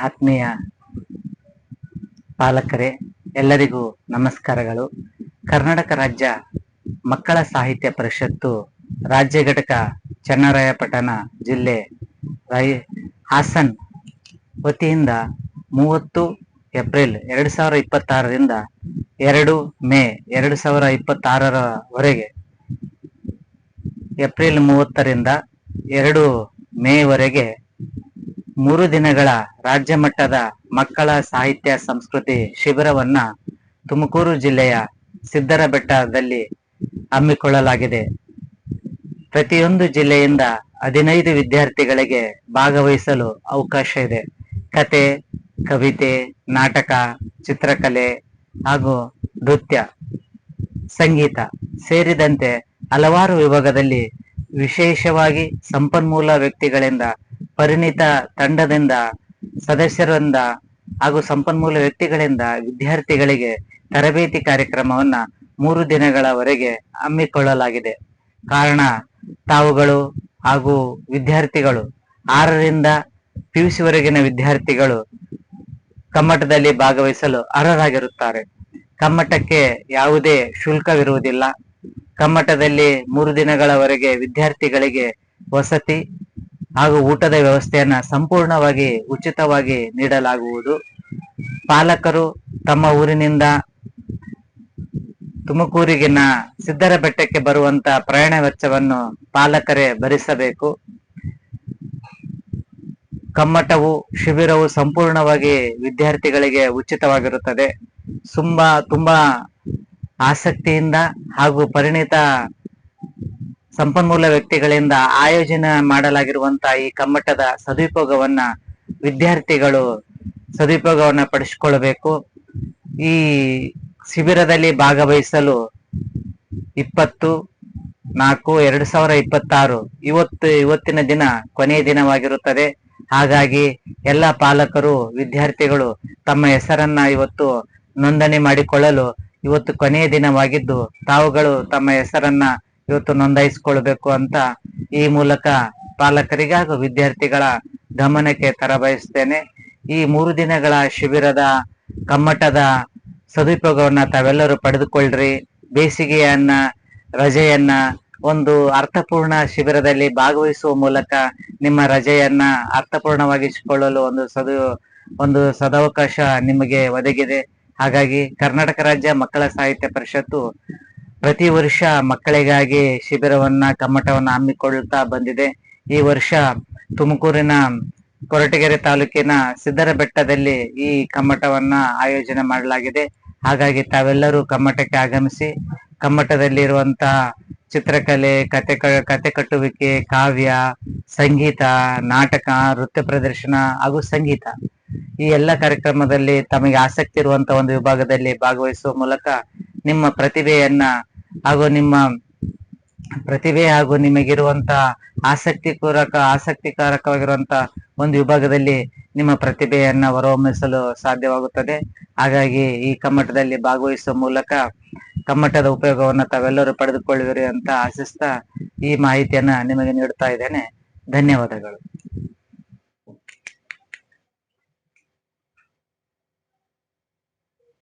ಆತ್ಮೀಯ ಪಾಲಕರೇ, ಎಲ್ಲರಿಗೂ ನಮಸ್ಕಾರಗಳು. ಕರ್ನಾಟಕ ರಾಜ್ಯ ಮಕ್ಕಳ ಸಾಹಿತ್ಯ ಪರಿಷತ್ತು ರಾಜ್ಯ ಘಟಕ ಚನ್ನರಾಯಪಟ್ಟಣ ಜಿಲ್ಲೆ ಹಾಸನ್ ವತಿಯಿಂದ 30 ಏಪ್ರಿಲ್ 2026ರಿಂದ 2 ಮೇ 2026ರವರೆಗೆ, ಏಪ್ರಿಲ್ 30ರಿಂದ 2 ಮೇವರೆಗೆ 3 ದಿನಗಳ ರಾಜ್ಯ ಮಟ್ಟದ ಮಕ್ಕಳ ಸಾಹಿತ್ಯ ಸಂಸ್ಕೃತಿ ಶಿಬಿರವನ್ನ ತುಮಕೂರು ಜಿಲ್ಲೆಯ ಸಿದ್ದರಬೆಟ್ಟದಲ್ಲಿ ಹಮ್ಮಿಕೊಳ್ಳಲಾಗಿದೆ. ಪ್ರತಿಯೊಂದು ಜಿಲ್ಲೆಯಿಂದ 15 ವಿದ್ಯಾರ್ಥಿಗಳಿಗೆ ಭಾಗವಹಿಸಲು ಅವಕಾಶ ಇದೆ. ಕತೆ, ಕವಿತೆ, ನಾಟಕ, ಚಿತ್ರಕಲೆ ಹಾಗೂ ನೃತ್ಯ, ಸಂಗೀತ ಸೇರಿದಂತೆ ಹಲವಾರು ವಿಭಾಗದಲ್ಲಿ ವಿಶೇಷವಾಗಿ ಸಂಪನ್ಮೂಲ ವ್ಯಕ್ತಿಗಳಿಂದ, ಪರಿಣಿತ ತಂಡದಿಂದ, ಸದಸ್ಯರಿಂದ ಹಾಗೂ ಸಂಪನ್ಮೂಲ ವ್ಯಕ್ತಿಗಳಿಂದ ವಿದ್ಯಾರ್ಥಿಗಳಿಗೆ ತರಬೇತಿ ಕಾರ್ಯಕ್ರಮವನ್ನ 3 ದಿನಗಳವರೆಗೆ ಹಮ್ಮಿಕೊಳ್ಳಲಾಗಿದೆ. ಕಾರಣ, ತಾವುಗಳು ಹಾಗೂ ವಿದ್ಯಾರ್ಥಿಗಳು 6ರಿಂದ PUC ವರೆಗಿನ ವಿದ್ಯಾರ್ಥಿಗಳು ಕಮ್ಮಟದಲ್ಲಿ ಭಾಗವಹಿಸಲು ಅರ್ಹರಾಗಿರುತ್ತಾರೆ. ಕಮ್ಮಟಕ್ಕೆ ಯಾವುದೇ ಶುಲ್ಕವಿರುವುದಿಲ್ಲ. ಕಮ್ಮಟದಲ್ಲಿ 3 ದಿನಗಳವರೆಗೆ ವಿದ್ಯಾರ್ಥಿಗಳಿಗೆ ವಸತಿ ಹಾಗೂ ಊಟದ ವ್ಯವಸ್ಥೆಯನ್ನ ಸಂಪೂರ್ಣವಾಗಿ ಉಚಿತವಾಗಿ ನೀಡಲಾಗುವುದು. ಪಾಲಕರು ತಮ್ಮ ಊರಿನಿಂದ ತುಮಕೂರಿಗಿನ ಸಿದ್ದರಬೆಟ್ಟಕ್ಕೆ ಬರುವಂತ ಪ್ರಯಾಣ ವೆಚ್ಚವನ್ನು ಪಾಲಕರೇ ಭರಿಸಬೇಕು. ಕಮ್ಮಟವು, ಶಿಬಿರವು ಸಂಪೂರ್ಣವಾಗಿ ವಿದ್ಯಾರ್ಥಿಗಳಿಗೆ ಉಚಿತವಾಗಿರುತ್ತದೆ. ತುಂಬಾ ಆಸಕ್ತಿಯಿಂದ ಹಾಗೂ ಪರಿಣಿತ ಸಂಪನ್ಮೂಲ ವ್ಯಕ್ತಿಗಳಿಂದ ಆಯೋಜನೆ ಮಾಡಲಾಗಿರುವಂತಹ ಈ ಕಮ್ಮಟದ ವಿದ್ಯಾರ್ಥಿಗಳು ಸದುಪಯೋಗವನ್ನ ಪಡಿಸಿಕೊಳ್ಳಬೇಕು. ಈ ಶಿಬಿರದಲ್ಲಿ ಭಾಗವಹಿಸಲು 20/4/2026 ಇವತ್ತಿನ ದಿನ ಕೊನೆಯ ದಿನವಾಗಿರುತ್ತದೆ. ಹಾಗಾಗಿ ಎಲ್ಲ ಪಾಲಕರು, ವಿದ್ಯಾರ್ಥಿಗಳು ತಮ್ಮ ಹೆಸರನ್ನ ಇವತ್ತು ನೋಂದಣಿ ಮಾಡಿಕೊಳ್ಳಲು ಇವತ್ತು ಕೊನೆಯ ದಿನವಾಗಿದ್ದು, ತಾವುಗಳು ತಮ್ಮ ಹೆಸರನ್ನ ಇವತ್ತು ನೋಂದಾಯಿಸಿಕೊಳ್ಬೇಕು ಅಂತ ಈ ಮೂಲಕ ಪಾಲಕರಿಗೆ ಹಾಗೂ ವಿದ್ಯಾರ್ಥಿಗಳ ಗಮನಕ್ಕೆ ತರಬಯಸ್ತೇನೆ. ಈ 3 ದಿನಗಳ ಶಿಬಿರದ ಕಮ್ಮಟದ ಸದುಪಯೋಗವನ್ನ ತಾವೆಲ್ಲರೂ ಪಡೆದುಕೊಳ್ಳ್ರಿ. ಬೇಸಿಗೆಯನ್ನ, ರಜೆಯನ್ನ ಒಂದು ಅರ್ಥಪೂರ್ಣ ಶಿಬಿರದಲ್ಲಿ ಭಾಗವಹಿಸುವ ಮೂಲಕ ನಿಮ್ಮ ರಜೆಯನ್ನ ಅರ್ಥಪೂರ್ಣವಾಗಿಸಿಕೊಳ್ಳಲು ಒಂದು ಸದಾವಕಾಶ ನಿಮಗೆ ಒದಗಿದೆ. ಹಾಗಾಗಿ ಕರ್ನಾಟಕ ರಾಜ್ಯ ಮಕ್ಕಳ ಸಾಹಿತ್ಯ ಪರಿಷತ್ತು ಪ್ರತಿ ವರ್ಷ ಮಕ್ಕಳಿಗಾಗಿ ಶಿಬಿರವನ್ನ, ಕಮ್ಮಟವನ್ನ ಹಮ್ಮಿಕೊಳ್ಳುತ್ತಾ ಬಂದಿದೆ. ಈ ವರ್ಷ ತುಮಕೂರಿನ ಕೊರಟಗೆರೆ ತಾಲೂಕಿನ ಸಿದ್ದರಬೆಟ್ಟದಲ್ಲಿ ಈ ಕಮ್ಮಟವನ್ನ ಆಯೋಜನೆ ಮಾಡಲಾಗಿದೆ. ಹಾಗಾಗಿ ತಾವೆಲ್ಲರೂ ಕಮ್ಮಟಕ್ಕೆ ಆಗಮಿಸಿ ಕಮ್ಮಟದಲ್ಲಿ ಇರುವಂತಹ ಚಿತ್ರಕಲೆ, ಕತೆ ಕಟ್ಟುವಿಕೆ, ಕಾವ್ಯ, ಸಂಗೀತ, ನಾಟಕ, ನೃತ್ಯ ಪ್ರದರ್ಶನ ಹಾಗೂ ಸಂಗೀತ ಈ ಎಲ್ಲ ಕಾರ್ಯಕ್ರಮದಲ್ಲಿ ತಮಗೆ ಆಸಕ್ತಿ ಇರುವಂತಹ ಒಂದು ವಿಭಾಗದಲ್ಲಿ ಭಾಗವಹಿಸುವ ಮೂಲಕ ನಿಮ್ಮ ಪ್ರತಿಭೆಯನ್ನ ಹಾಗೂ ನಿಮಗಿರುವಂತಹ ಆಸಕ್ತಿಕಾರಕವಾಗಿರುವಂತಹ ಒಂದು ವಿಭಾಗದಲ್ಲಿ ನಿಮ್ಮ ಪ್ರತಿಭೆಯನ್ನ ಹೊರಹೊಮ್ಮಿಸಲು ಸಾಧ್ಯವಾಗುತ್ತದೆ. ಹಾಗಾಗಿ ಈ ಕಮ್ಮಟದಲ್ಲಿ ಭಾಗವಹಿಸುವ ಮೂಲಕ ಕಮ್ಮಟದ ಉಪಯೋಗವನ್ನು ತಾವೆಲ್ಲರೂ ಪಡೆದುಕೊಳ್ಳುವಿರಿ ಅಂತ ಆಶಿಸ್ತಾ ಈ ಮಾಹಿತಿಯನ್ನ ನಿಮಗೆ ನೀಡುತ್ತಾ ಇದ್ದೇನೆ. ಧನ್ಯವಾದಗಳು.